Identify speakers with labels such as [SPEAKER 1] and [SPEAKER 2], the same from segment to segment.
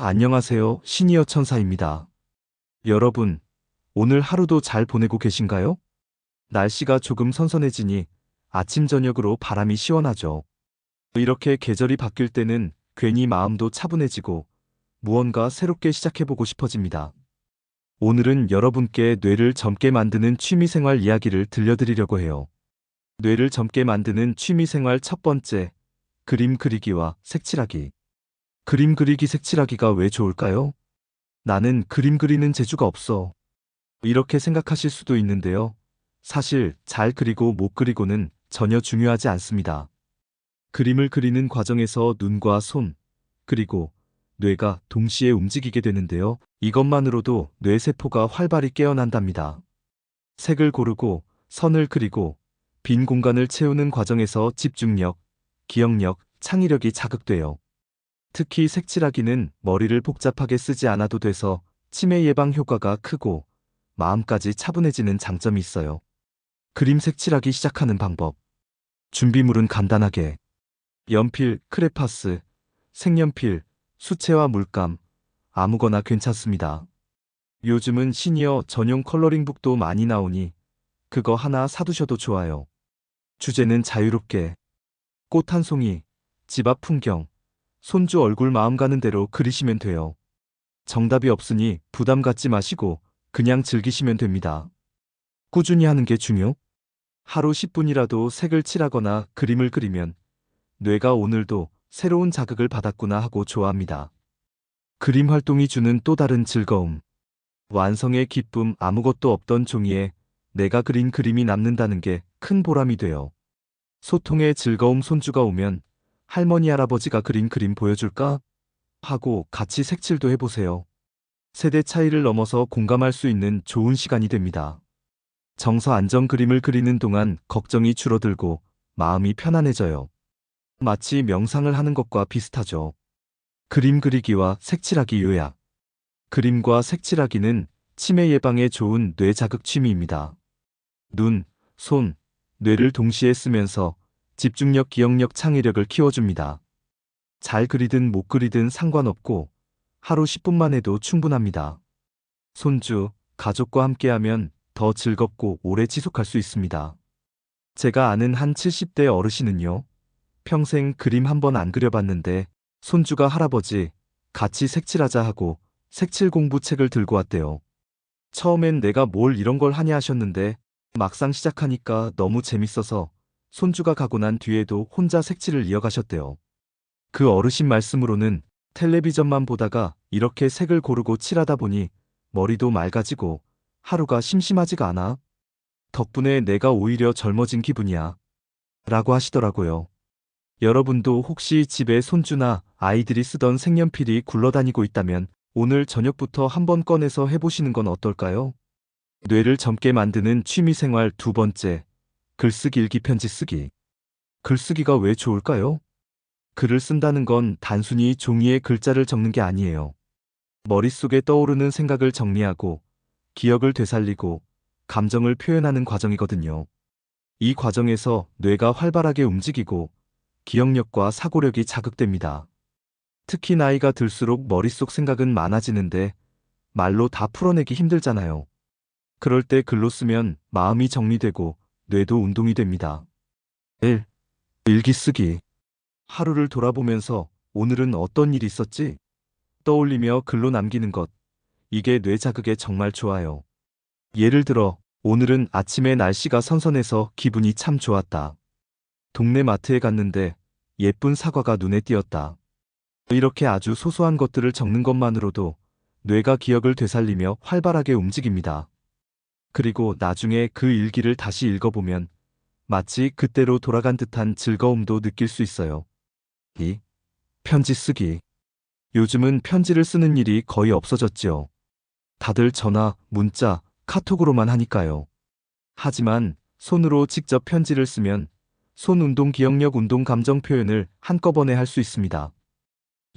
[SPEAKER 1] 안녕하세요. 시니어 천사입니다. 여러분, 오늘 하루도 잘 보내고 계신가요? 날씨가 조금 선선해지니 아침 저녁으로 바람이 시원하죠. 이렇게 계절이 바뀔 때는 괜히 마음도 차분해지고 무언가 새롭게 시작해보고 싶어집니다. 오늘은 여러분께 뇌를 젊게 만드는 취미생활 이야기를 들려드리려고 해요. 뇌를 젊게 만드는 취미생활 첫 번째, 그림 그리기와 색칠하기. 그림 그리기, 색칠하기가 왜 좋을까요? 나는 그림 그리는 재주가 없어. 이렇게 생각하실 수도 있는데요. 사실 잘 그리고 못 그리고는 전혀 중요하지 않습니다. 그림을 그리는 과정에서 눈과 손, 그리고 뇌가 동시에 움직이게 되는데요. 이것만으로도 뇌세포가 활발히 깨어난답니다. 색을 고르고 선을 그리고 빈 공간을 채우는 과정에서 집중력, 기억력, 창의력이 자극돼요. 특히 색칠하기는 머리를 복잡하게 쓰지 않아도 돼서 치매 예방 효과가 크고 마음까지 차분해지는 장점이 있어요. 그림 색칠하기 시작하는 방법. 준비물은 간단하게 연필, 크레파스, 색연필, 수채화 물감, 아무거나 괜찮습니다. 요즘은 시니어 전용 컬러링북도 많이 나오니 그거 하나 사두셔도 좋아요. 주제는 자유롭게 꽃 한 송이, 집 앞 풍경, 손주 얼굴 마음 가는 대로 그리시면 돼요. 정답이 없으니 부담 갖지 마시고 그냥 즐기시면 됩니다. 꾸준히 하는 게 중요. 하루 10분이라도 색을 칠하거나 그림을 그리면 뇌가 오늘도 새로운 자극을 받았구나 하고 좋아합니다. 그림 활동이 주는 또 다른 즐거움. 완성의 기쁨. 아무것도 없던 종이에 내가 그린 그림이 남는다는 게 큰 보람이 돼요. 소통의 즐거움. 손주가 오면 할머니 할아버지가 그린 그림 보여줄까? 하고 같이 색칠도 해보세요. 세대 차이를 넘어서 공감할 수 있는 좋은 시간이 됩니다. 정서 안정. 그림을 그리는 동안 걱정이 줄어들고 마음이 편안해져요. 마치 명상을 하는 것과 비슷하죠. 그림 그리기와 색칠하기 요약. 그림과 색칠하기는 치매 예방에 좋은 뇌 자극 취미입니다. 눈, 손, 뇌를 동시에 쓰면서 집중력, 기억력, 창의력을 키워줍니다. 잘 그리든 못 그리든 상관없고 하루 10분만 해도 충분합니다. 손주, 가족과 함께하면 더 즐겁고 오래 지속할 수 있습니다. 제가 아는 한 70대 어르신은요, 평생 그림 한 번 안 그려봤는데 손주가 할아버지, 같이 색칠하자 하고 색칠 공부 책을 들고 왔대요. 처음엔 내가 뭘 이런 걸 하냐 하셨는데 막상 시작하니까 너무 재밌어서 손주가 가고 난 뒤에도 혼자 색칠을 이어가셨대요. 그 어르신 말씀으로는 텔레비전만 보다가 이렇게 색을 고르고 칠하다 보니 머리도 맑아지고 하루가 심심하지가 않아. 덕분에 내가 오히려 젊어진 기분이야. 라고 하시더라고요. 여러분도 혹시 집에 손주나 아이들이 쓰던 색연필이 굴러다니고 있다면 오늘 저녁부터 한번 꺼내서 해보시는 건 어떨까요? 뇌를 젊게 만드는 취미생활 두 번째, 글쓰기, 일기, 편지 쓰기. 글쓰기가 왜 좋을까요? 글을 쓴다는 건 단순히 종이에 글자를 적는 게 아니에요. 머릿속에 떠오르는 생각을 정리하고 기억을 되살리고 감정을 표현하는 과정이거든요. 이 과정에서 뇌가 활발하게 움직이고 기억력과 사고력이 자극됩니다. 특히 나이가 들수록 머릿속 생각은 많아지는데 말로 다 풀어내기 힘들잖아요. 그럴 때 글로 쓰면 마음이 정리되고 뇌도 운동이 됩니다. 1. 일기 쓰기. 하루를 돌아보면서 오늘은 어떤 일이 있었지? 떠올리며 글로 남기는 것. 이게 뇌 자극에 정말 좋아요. 예를 들어, 오늘은 아침에 날씨가 선선해서 기분이 참 좋았다. 동네 마트에 갔는데 예쁜 사과가 눈에 띄었다. 이렇게 아주 소소한 것들을 적는 것만으로도 뇌가 기억을 되살리며 활발하게 움직입니다. 그리고 나중에 그 일기를 다시 읽어보면 마치 그때로 돌아간 듯한 즐거움도 느낄 수 있어요. 2. 편지 쓰기. 요즘은 편지를 쓰는 일이 거의 없어졌지요. 다들 전화, 문자, 카톡으로만 하니까요. 하지만 손으로 직접 편지를 쓰면 손 운동, 기억력 운동, 감정 표현을 한꺼번에 할 수 있습니다.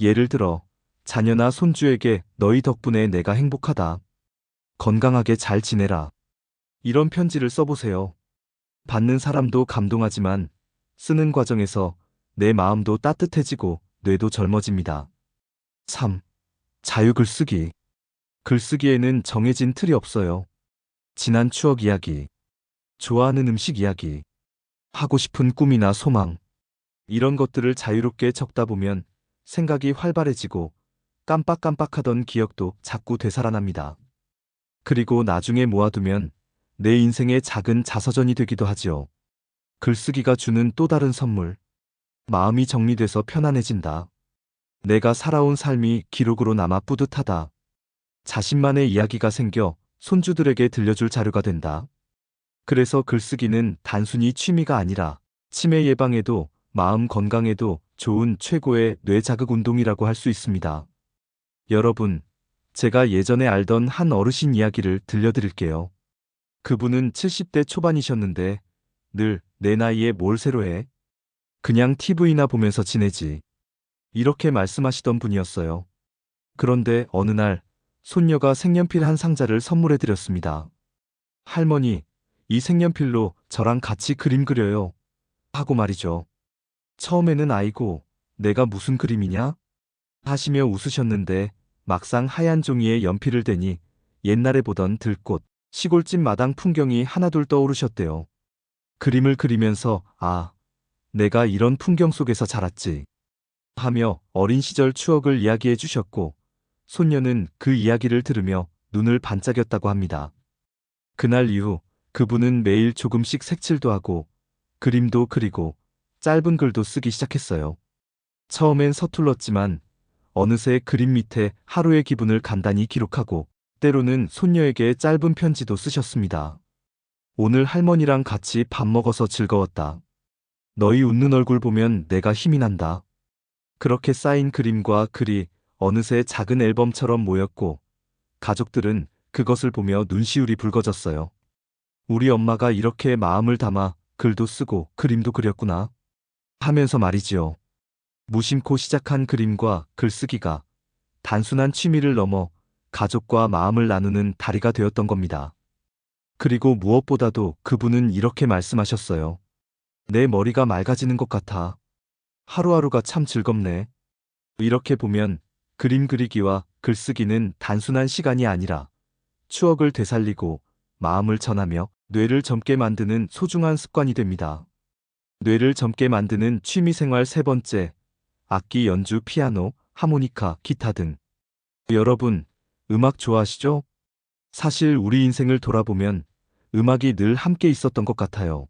[SPEAKER 1] 예를 들어, 자녀나 손주에게 너희 덕분에 내가 행복하다. 건강하게 잘 지내라. 이런 편지를 써보세요. 받는 사람도 감동하지만 쓰는 과정에서 내 마음도 따뜻해지고 뇌도 젊어집니다. 3. 자유글쓰기. 글쓰기에는 정해진 틀이 없어요. 지난 추억 이야기, 좋아하는 음식 이야기, 하고 싶은 꿈이나 소망. 이런 것들을 자유롭게 적다 보면 생각이 활발해지고 깜빡깜빡하던 기억도 자꾸 되살아납니다. 그리고 나중에 모아두면 내 인생의 작은 자서전이 되기도 하지요. 글쓰기가 주는 또 다른 선물. 마음이 정리돼서 편안해진다. 내가 살아온 삶이 기록으로 남아 뿌듯하다. 자신만의 이야기가 생겨 손주들에게 들려줄 자료가 된다. 그래서 글쓰기는 단순히 취미가 아니라 치매 예방에도 마음 건강에도 좋은 최고의 뇌자극 운동이라고 할 수 있습니다. 여러분, 제가 예전에 알던 한 어르신 이야기를 들려드릴게요. 그분은 70대 초반이셨는데 늘 내 나이에 뭘 새로 해? 그냥 TV나 보면서 지내지. 이렇게 말씀하시던 분이었어요. 그런데 어느 날 손녀가 색연필 한 상자를 선물해 드렸습니다. 할머니, 이 색연필로 저랑 같이 그림 그려요. 하고 말이죠. 처음에는 아이고, 내가 무슨 그림이냐? 하시며 웃으셨는데 막상 하얀 종이에 연필을 대니 옛날에 보던 들꽃, 시골집 마당 풍경이 하나둘 떠오르셨대요. 그림을 그리면서 아, 내가 이런 풍경 속에서 자랐지. 하며 어린 시절 추억을 이야기해 주셨고 손녀는 그 이야기를 들으며 눈을 반짝였다고 합니다. 그날 이후 그분은 매일 조금씩 색칠도 하고 그림도 그리고 짧은 글도 쓰기 시작했어요. 처음엔 서툴렀지만 어느새 그림 밑에 하루의 기분을 간단히 기록하고 때로는 손녀에게 짧은 편지도 쓰셨습니다. 오늘 할머니랑 같이 밥 먹어서 즐거웠다. 너희 웃는 얼굴 보면 내가 힘이 난다. 그렇게 쌓인 그림과 글이 어느새 작은 앨범처럼 모였고 가족들은 그것을 보며 눈시울이 붉어졌어요. 우리 엄마가 이렇게 마음을 담아 글도 쓰고 그림도 그렸구나 하면서 말이지요. 무심코 시작한 그림과 글쓰기가 단순한 취미를 넘어 가족과 마음을 나누는 다리가 되었던 겁니다. 그리고 무엇보다도 그분은 이렇게 말씀하셨어요. 내 머리가 맑아지는 것 같아. 하루하루가 참 즐겁네. 이렇게 보면 그림 그리기와 글쓰기는 단순한 시간이 아니라 추억을 되살리고 마음을 전하며 뇌를 젊게 만드는 소중한 습관이 됩니다. 뇌를 젊게 만드는 취미생활 세 번째, 악기 연주 피아노, 하모니카, 기타 등. 여러분, 음악 좋아하시죠? 사실 우리 인생을 돌아보면 음악이 늘 함께 있었던 것 같아요.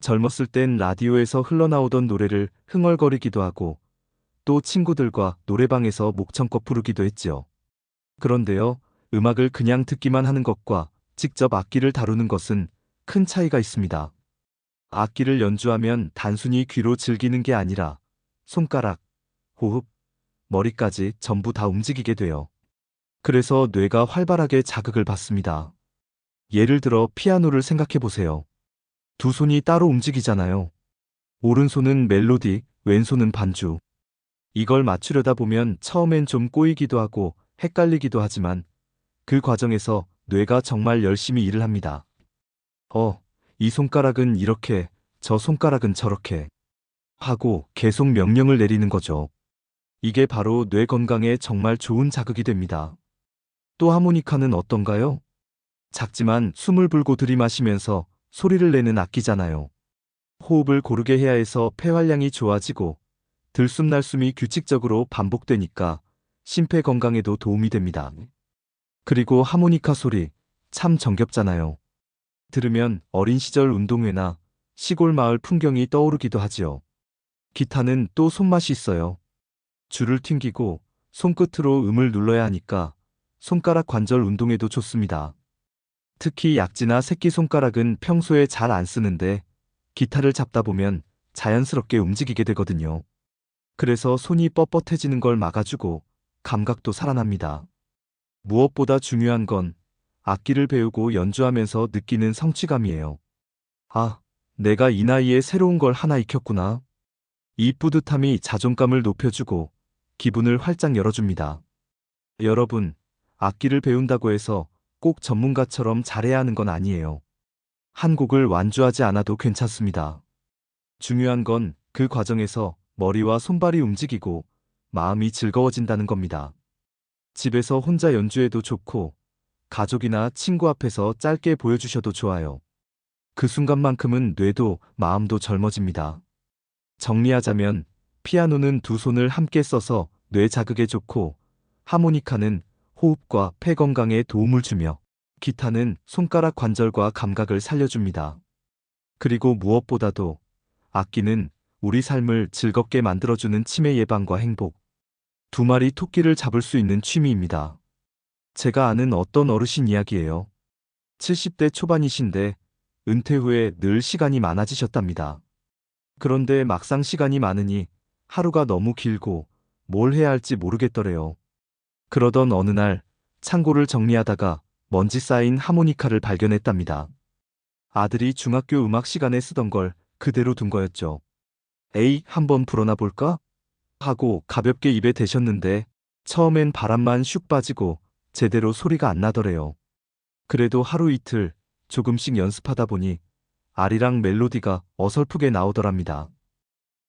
[SPEAKER 1] 젊었을 땐 라디오에서 흘러나오던 노래를 흥얼거리기도 하고 또 친구들과 노래방에서 목청껏 부르기도 했지요. 그런데요, 음악을 그냥 듣기만 하는 것과 직접 악기를 다루는 것은 큰 차이가 있습니다. 악기를 연주하면 단순히 귀로 즐기는 게 아니라 손가락, 호흡, 머리까지 전부 다 움직이게 돼요. 그래서 뇌가 활발하게 자극을 받습니다. 예를 들어 피아노를 생각해 보세요. 두 손이 따로 움직이잖아요. 오른손은 멜로디, 왼손은 반주. 이걸 맞추려다 보면 처음엔 좀 꼬이기도 하고 헷갈리기도 하지만 그 과정에서 뇌가 정말 열심히 일을 합니다. 이 손가락은 이렇게, 저 손가락은 저렇게 하고 계속 명령을 내리는 거죠. 이게 바로 뇌 건강에 정말 좋은 자극이 됩니다. 또 하모니카는 어떤가요? 작지만 숨을 불고 들이마시면서 소리를 내는 악기잖아요. 호흡을 고르게 해야 해서 폐활량이 좋아지고 들숨 날숨이 규칙적으로 반복되니까 심폐 건강에도 도움이 됩니다. 그리고 하모니카 소리 참 정겹잖아요. 들으면 어린 시절 운동회나 시골 마을 풍경이 떠오르기도 하지요. 기타는 또 손맛이 있어요. 줄을 튕기고 손끝으로 음을 눌러야 하니까 손가락 관절 운동에도 좋습니다. 특히 약지나 새끼손가락은 평소에 잘 안 쓰는데 기타를 잡다 보면 자연스럽게 움직이게 되거든요. 그래서 손이 뻣뻣해지는 걸 막아주고 감각도 살아납니다. 무엇보다 중요한 건 악기를 배우고 연주하면서 느끼는 성취감이에요. 아, 내가 이 나이에 새로운 걸 하나 익혔구나. 이 뿌듯함이 자존감을 높여주고 기분을 활짝 열어줍니다. 여러분, 악기를 배운다고 해서 꼭 전문가처럼 잘해야 하는 건 아니에요. 한 곡을 완주하지 않아도 괜찮습니다. 중요한 건 그 과정에서 머리와 손발이 움직이고 마음이 즐거워진다는 겁니다. 집에서 혼자 연주해도 좋고, 가족이나 친구 앞에서 짧게 보여주셔도 좋아요. 그 순간만큼은 뇌도 마음도 젊어집니다. 정리하자면, 피아노는 두 손을 함께 써서 뇌 자극에 좋고, 하모니카는 호흡과 폐 건강에 도움을 주며, 기타는 손가락 관절과 감각을 살려줍니다. 그리고 무엇보다도 악기는 우리 삶을 즐겁게 만들어주는 치매 예방과 행복, 두 마리 토끼를 잡을 수 있는 취미입니다. 제가 아는 어떤 어르신 이야기예요. 70대 초반이신데 은퇴 후에 늘 시간이 많아지셨답니다. 그런데 막상 시간이 많으니 하루가 너무 길고 뭘 해야 할지 모르겠더래요. 그러던 어느 날 창고를 정리하다가 먼지 쌓인 하모니카를 발견했답니다. 아들이 중학교 음악 시간에 쓰던 걸 그대로 둔 거였죠. 에이, 한번 불어나 볼까? 하고 가볍게 입에 대셨는데 처음엔 바람만 슉 빠지고 제대로 소리가 안 나더래요. 그래도 하루 이틀 조금씩 연습하다 보니 아리랑 멜로디가 어설프게 나오더랍니다.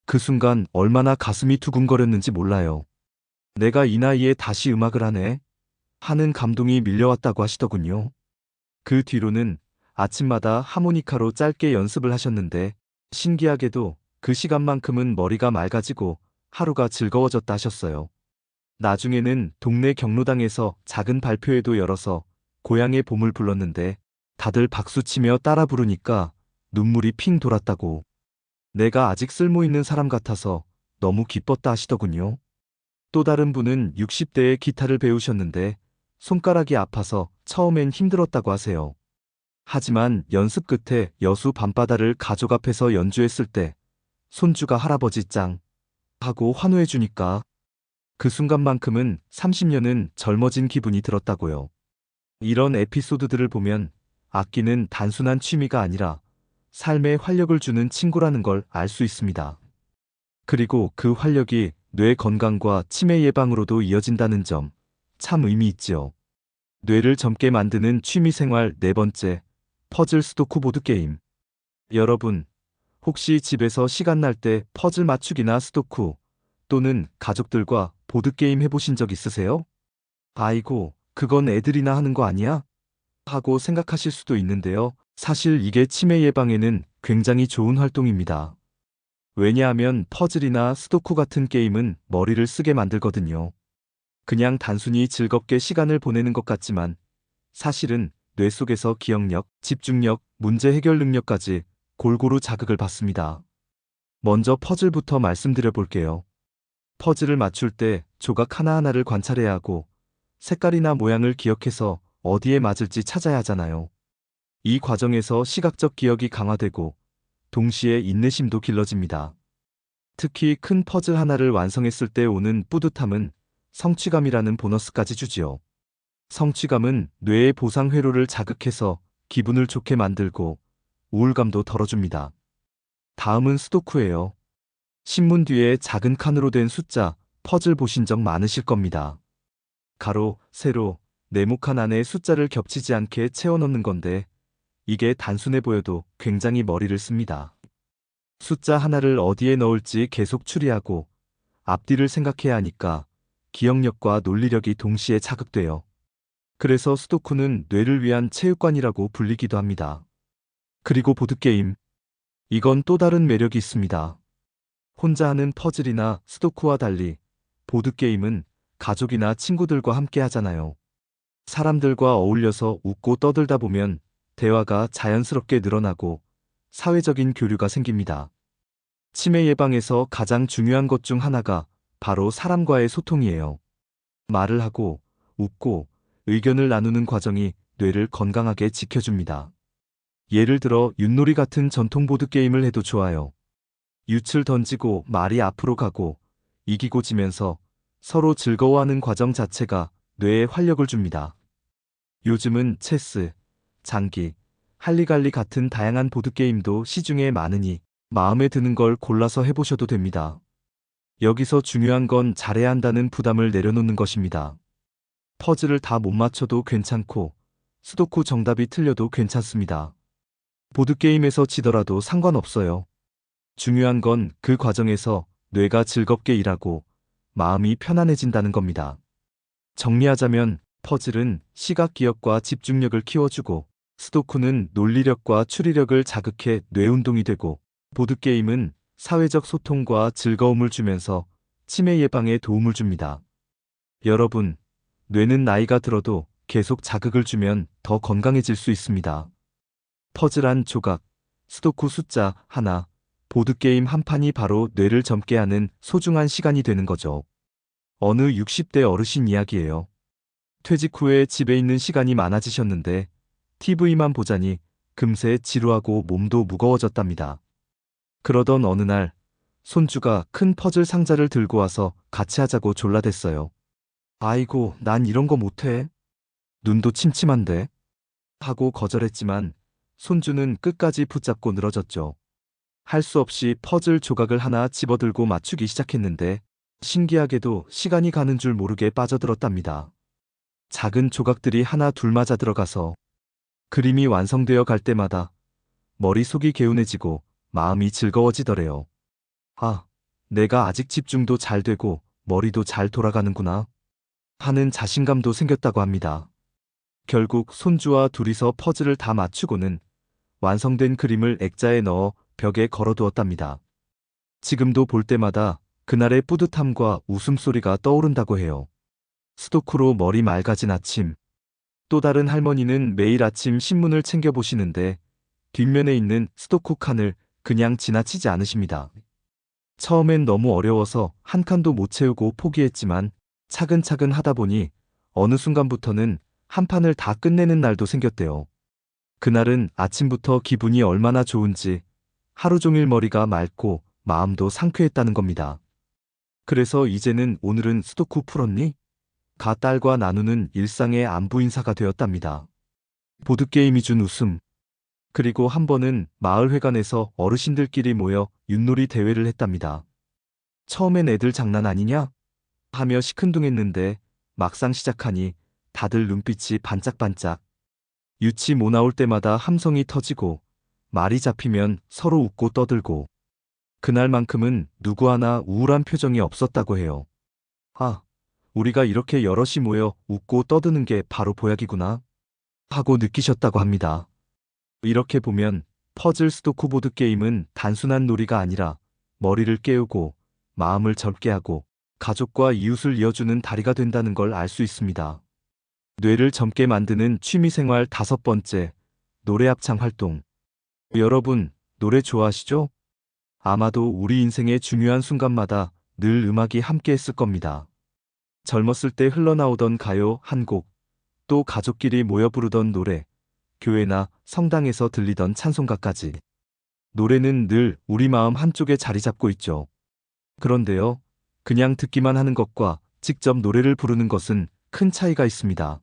[SPEAKER 1] 그 순간 얼마나 가슴이 두근거렸는지 몰라요. 내가 이 나이에 다시 음악을 하네? 하는 감동이 밀려왔다고 하시더군요. 그 뒤로는 아침마다 하모니카로 짧게 연습을 하셨는데 신기하게도 그 시간만큼은 머리가 맑아지고 하루가 즐거워졌다 하셨어요. 나중에는 동네 경로당에서 작은 발표회도 열어서 고향의 봄을 불렀는데 다들 박수치며 따라 부르니까 눈물이 핑 돌았다고. 내가 아직 쓸모있는 사람 같아서 너무 기뻤다 하시더군요. 또 다른 분은 60대에 기타를 배우셨는데 손가락이 아파서 처음엔 힘들었다고 하세요. 하지만 연습 끝에 여수 밤바다를 가족 앞에서 연주했을 때 손주가 할아버지 짱 하고 환호해 주니까 그 순간만큼은 30년은 젊어진 기분이 들었다고요. 이런 에피소드들을 보면 악기는 단순한 취미가 아니라 삶에 활력을 주는 친구라는 걸 알 수 있습니다. 그리고 그 활력이 뇌 건강과 치매 예방으로도 이어진다는 점 참 의미 있지요. 뇌를 젊게 만드는 취미 생활 네 번째, 퍼즐 스도쿠 보드게임. 여러분, 혹시 집에서 시간 날 때 퍼즐 맞추기나 스도쿠 또는 가족들과 보드게임 해보신 적 있으세요? 아이고, 그건 애들이나 하는 거 아니야? 하고 생각하실 수도 있는데요. 사실 이게 치매 예방에는 굉장히 좋은 활동입니다. 왜냐하면 퍼즐이나 스도쿠 같은 게임은 머리를 쓰게 만들거든요. 그냥 단순히 즐겁게 시간을 보내는 것 같지만 사실은 뇌 속에서 기억력, 집중력, 문제 해결 능력까지 골고루 자극을 받습니다. 먼저 퍼즐부터 말씀드려 볼게요. 퍼즐을 맞출 때 조각 하나하나를 관찰해야 하고 색깔이나 모양을 기억해서 어디에 맞을지 찾아야 하잖아요. 이 과정에서 시각적 기억이 강화되고 동시에 인내심도 길러집니다. 특히 큰 퍼즐 하나를 완성했을 때 오는 뿌듯함은 성취감이라는 보너스까지 주지요. 성취감은 뇌의 보상 회로를 자극해서 기분을 좋게 만들고 우울감도 덜어줍니다. 다음은 스도쿠예요. 신문 뒤에 작은 칸으로 된 숫자, 퍼즐 보신 적 많으실 겁니다. 가로, 세로, 네모칸 안에 숫자를 겹치지 않게 채워 넣는 건데 이게 단순해 보여도 굉장히 머리를 씁니다. 숫자 하나를 어디에 넣을지 계속 추리하고 앞뒤를 생각해야 하니까 기억력과 논리력이 동시에 자극돼요. 그래서 스도쿠는 뇌를 위한 체육관이라고 불리기도 합니다. 그리고 보드게임. 이건 또 다른 매력이 있습니다. 혼자 하는 퍼즐이나 스도쿠와 달리 보드게임은 가족이나 친구들과 함께 하잖아요. 사람들과 어울려서 웃고 떠들다 보면 대화가 자연스럽게 늘어나고 사회적인 교류가 생깁니다. 치매 예방에서 가장 중요한 것 중 하나가 바로 사람과의 소통이에요. 말을 하고 웃고 의견을 나누는 과정이 뇌를 건강하게 지켜줍니다. 예를 들어 윷놀이 같은 전통 보드게임을 해도 좋아요. 윷을 던지고 말이 앞으로 가고 이기고 지면서 서로 즐거워하는 과정 자체가 뇌에 활력을 줍니다. 요즘은 체스, 장기, 할리갈리 같은 다양한 보드게임도 시중에 많으니 마음에 드는 걸 골라서 해보셔도 됩니다. 여기서 중요한 건 잘해야 한다는 부담을 내려놓는 것입니다. 퍼즐을 다 못 맞춰도 괜찮고 스도쿠 정답이 틀려도 괜찮습니다. 보드게임에서 지더라도 상관없어요. 중요한 건 그 과정에서 뇌가 즐겁게 일하고 마음이 편안해진다는 겁니다. 정리하자면 퍼즐은 시각 기억과 집중력을 키워주고, 스도쿠는 논리력과 추리력을 자극해 뇌운동이 되고, 보드게임은 사회적 소통과 즐거움을 주면서 치매 예방에 도움을 줍니다. 여러분, 뇌는 나이가 들어도 계속 자극을 주면 더 건강해질 수 있습니다. 퍼즐 한 조각, 스도쿠 숫자 하나, 보드게임 한 판이 바로 뇌를 젊게 하는 소중한 시간이 되는 거죠. 어느 60대 어르신 이야기예요. 퇴직 후에 집에 있는 시간이 많아지셨는데 TV만 보자니 금세 지루하고 몸도 무거워졌답니다. 그러던 어느 날 손주가 큰 퍼즐 상자를 들고 와서 같이 하자고 졸라댔어요. 아이고, 난 이런 거 못해. 눈도 침침한데. 하고 거절했지만 손주는 끝까지 붙잡고 늘어졌죠. 할 수 없이 퍼즐 조각을 하나 집어들고 맞추기 시작했는데 신기하게도 시간이 가는 줄 모르게 빠져들었답니다. 작은 조각들이 하나 둘 맞아 들어가서 그림이 완성되어 갈 때마다 머릿속이 개운해지고 마음이 즐거워지더래요. 아, 내가 아직 집중도 잘 되고 머리도 잘 돌아가는구나 하는 자신감도 생겼다고 합니다. 결국 손주와 둘이서 퍼즐을 다 맞추고는 완성된 그림을 액자에 넣어 벽에 걸어두었답니다. 지금도 볼 때마다 그날의 뿌듯함과 웃음소리가 떠오른다고 해요. 스도쿠로 머리 맑아진 아침. 또 다른 할머니는 매일 아침 신문을 챙겨보시는데 뒷면에 있는 스도쿠 칸을 그냥 지나치지 않으십니다. 처음엔 너무 어려워서 한 칸도 못 채우고 포기했지만 차근차근 하다 보니 어느 순간부터는 한 판을 다 끝내는 날도 생겼대요. 그날은 아침부터 기분이 얼마나 좋은지 하루 종일 머리가 맑고 마음도 상쾌했다는 겁니다. 그래서 이제는 오늘은 스도쿠 풀었니? 가 딸과 나누는 일상의 안부 인사가 되었답니다. 보드게임이 준 웃음. 그리고 한 번은 마을회관에서 어르신들끼리 모여 윷놀이 대회를 했답니다. 처음엔 애들 장난 아니냐? 하며 시큰둥했는데 막상 시작하니 다들 눈빛이 반짝반짝. 유치 모 나올 때마다 함성이 터지고 말이 잡히면 서로 웃고 떠들고 그날만큼은 누구 하나 우울한 표정이 없었다고 해요. 아, 우리가 이렇게 여럿이 모여 웃고 떠드는 게 바로 보약이구나 하고 느끼셨다고 합니다. 이렇게 보면 퍼즐 스도쿠 보드 게임은 단순한 놀이가 아니라 머리를 깨우고 마음을 젊게 하고 가족과 이웃을 이어주는 다리가 된다는 걸 알 수 있습니다. 뇌를 젊게 만드는 취미생활 5번째, 노래 합창 활동. 여러분, 노래 좋아하시죠? 아마도 우리 인생의 중요한 순간마다 늘 음악이 함께 했을 겁니다. 젊었을 때 흘러나오던 가요 한 곡, 또 가족끼리 모여 부르던 노래, 교회나 성당에서 들리던 찬송가까지. 노래는 늘 우리 마음 한쪽에 자리 잡고 있죠. 그런데요, 그냥 듣기만 하는 것과 직접 노래를 부르는 것은 큰 차이가 있습니다.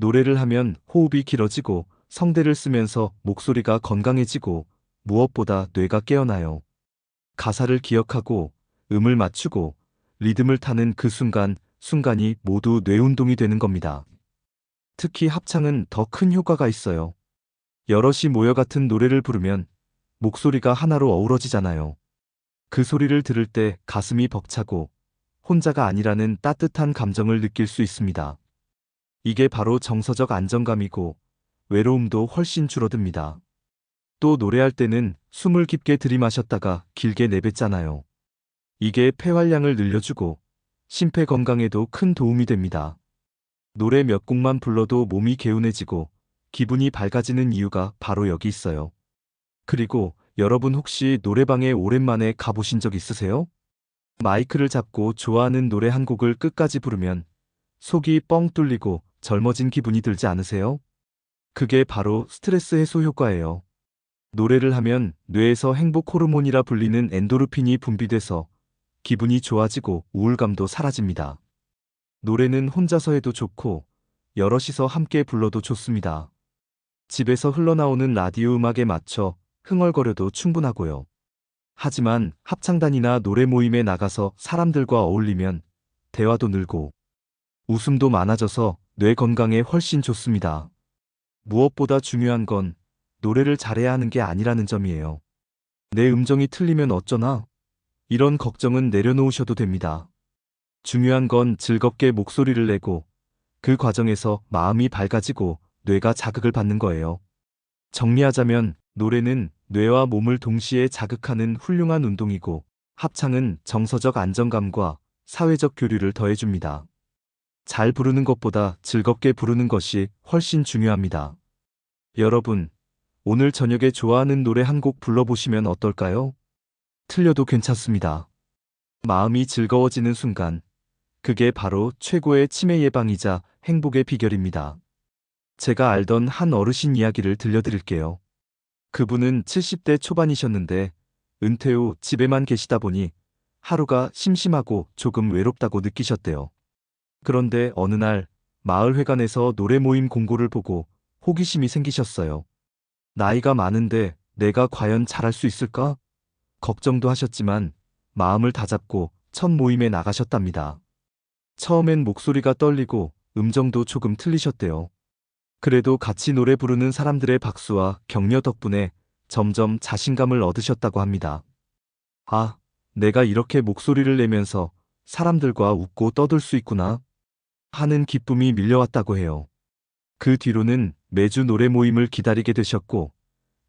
[SPEAKER 1] 노래를 하면 호흡이 길어지고 성대를 쓰면서 목소리가 건강해지고 무엇보다 뇌가 깨어나요. 가사를 기억하고 음을 맞추고 리듬을 타는 그 순간이 모두 뇌운동이 되는 겁니다. 특히 합창은 더 큰 효과가 있어요. 여럿이 모여 같은 노래를 부르면 목소리가 하나로 어우러지잖아요. 그 소리를 들을 때 가슴이 벅차고 혼자가 아니라는 따뜻한 감정을 느낄 수 있습니다. 이게 바로 정서적 안정감이고 외로움도 훨씬 줄어듭니다. 또 노래할 때는 숨을 깊게 들이마셨다가 길게 내뱉잖아요. 이게 폐활량을 늘려주고 심폐 건강에도 큰 도움이 됩니다. 노래 몇 곡만 불러도 몸이 개운해지고 기분이 밝아지는 이유가 바로 여기 있어요. 그리고 여러분 혹시 노래방에 오랜만에 가보신 적 있으세요? 마이크를 잡고 좋아하는 노래 한 곡을 끝까지 부르면 속이 뻥 뚫리고 젊어진 기분이 들지 않으세요? 그게 바로 스트레스 해소 효과예요. 노래를 하면 뇌에서 행복 호르몬이라 불리는 엔도르핀이 분비돼서 기분이 좋아지고 우울감도 사라집니다. 노래는 혼자서 해도 좋고 여럿이서 함께 불러도 좋습니다. 집에서 흘러나오는 라디오 음악에 맞춰 흥얼거려도 충분하고요. 하지만 합창단이나 노래 모임에 나가서 사람들과 어울리면 대화도 늘고 웃음도 많아져서 뇌 건강에 훨씬 좋습니다. 무엇보다 중요한 건 노래를 잘해야 하는 게 아니라는 점이에요. 내 음정이 틀리면 어쩌나? 이런 걱정은 내려놓으셔도 됩니다. 중요한 건 즐겁게 목소리를 내고 그 과정에서 마음이 밝아지고 뇌가 자극을 받는 거예요. 정리하자면 노래는 뇌와 몸을 동시에 자극하는 훌륭한 운동이고 합창은 정서적 안정감과 사회적 교류를 더해줍니다. 잘 부르는 것보다 즐겁게 부르는 것이 훨씬 중요합니다. 여러분, 오늘 저녁에 좋아하는 노래 한 곡 불러보시면 어떨까요? 틀려도 괜찮습니다. 마음이 즐거워지는 순간, 그게 바로 최고의 치매 예방이자 행복의 비결입니다. 제가 알던 한 어르신 이야기를 들려드릴게요. 그분은 70대 초반이셨는데 은퇴 후 집에만 계시다 보니 하루가 심심하고 조금 외롭다고 느끼셨대요. 그런데 어느 날 마을회관에서 노래 모임 공고를 보고 호기심이 생기셨어요. 나이가 많은데 내가 과연 잘할 수 있을까? 걱정도 하셨지만 마음을 다잡고 첫 모임에 나가셨답니다. 처음엔 목소리가 떨리고 음정도 조금 틀리셨대요. 그래도 같이 노래 부르는 사람들의 박수와 격려 덕분에 점점 자신감을 얻으셨다고 합니다. 아, 내가 이렇게 목소리를 내면서 사람들과 웃고 떠들 수 있구나 하는 기쁨이 밀려왔다고 해요. 그 뒤로는 매주 노래 모임을 기다리게 되셨고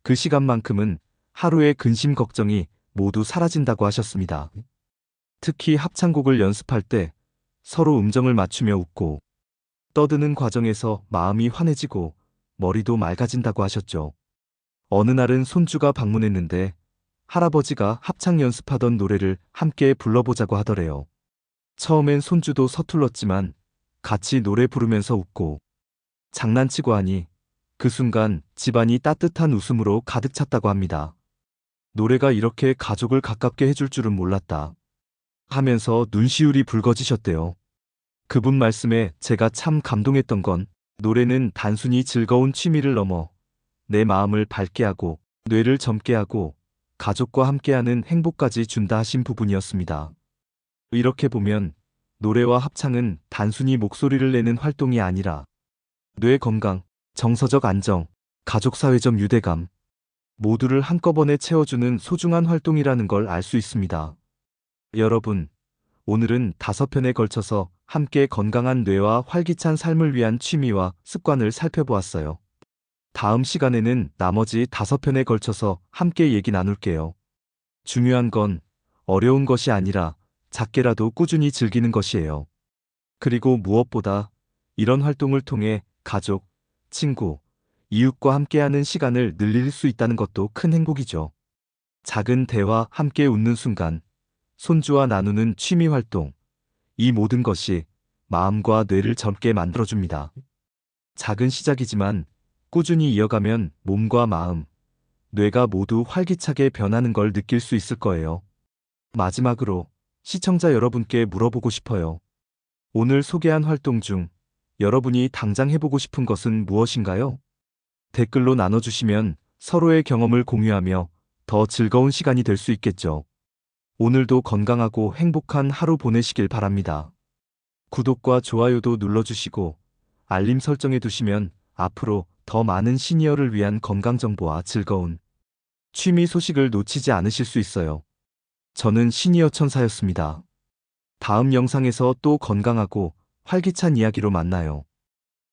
[SPEAKER 1] 그 시간만큼은 하루의 근심 걱정이 모두 사라진다고 하셨습니다. 특히 합창곡을 연습할 때 서로 음정을 맞추며 웃고 떠드는 과정에서 마음이 환해지고 머리도 맑아진다고 하셨죠. 어느 날은 손주가 방문했는데 할아버지가 합창 연습하던 노래를 함께 불러보자고 하더래요. 처음엔 손주도 서툴렀지만 같이 노래 부르면서 웃고 장난치고 하니 그 순간 집안이 따뜻한 웃음으로 가득 찼다고 합니다. 노래가 이렇게 가족을 가깝게 해줄 줄은 몰랐다 하면서 눈시울이 붉어지셨대요. 그분 말씀에 제가 참 감동했던 건 노래는 단순히 즐거운 취미를 넘어 내 마음을 밝게 하고 뇌를 젊게 하고 가족과 함께하는 행복까지 준다 하신 부분이었습니다. 이렇게 보면 노래와 합창은 단순히 목소리를 내는 활동이 아니라 뇌 건강, 정서적 안정, 가족 사회적 유대감 모두를 한꺼번에 채워주는 소중한 활동이라는 걸 알 수 있습니다. 여러분, 오늘은 5편에 걸쳐서 함께 건강한 뇌와 활기찬 삶을 위한 취미와 습관을 살펴보았어요. 다음 시간에는 나머지 5편에 걸쳐서 함께 얘기 나눌게요. 중요한 건 어려운 것이 아니라 작게라도 꾸준히 즐기는 것이에요. 그리고 무엇보다 이런 활동을 통해 가족, 친구, 이웃과 함께하는 시간을 늘릴 수 있다는 것도 큰 행복이죠. 작은 대화, 함께 웃는 순간, 손주와 나누는 취미 활동, 이 모든 것이 마음과 뇌를 젊게 만들어줍니다. 작은 시작이지만 꾸준히 이어가면 몸과 마음, 뇌가 모두 활기차게 변하는 걸 느낄 수 있을 거예요. 마지막으로 시청자 여러분께 물어보고 싶어요. 오늘 소개한 활동 중 여러분이 당장 해보고 싶은 것은 무엇인가요? 댓글로 나눠주시면 서로의 경험을 공유하며 더 즐거운 시간이 될 수 있겠죠. 오늘도 건강하고 행복한 하루 보내시길 바랍니다. 구독과 좋아요도 눌러주시고 알림 설정해 두시면 앞으로 더 많은 시니어를 위한 건강 정보와 즐거운 취미 소식을 놓치지 않으실 수 있어요. 저는 시니어 천사였습니다. 다음 영상에서 또 건강하고 활기찬 이야기로 만나요.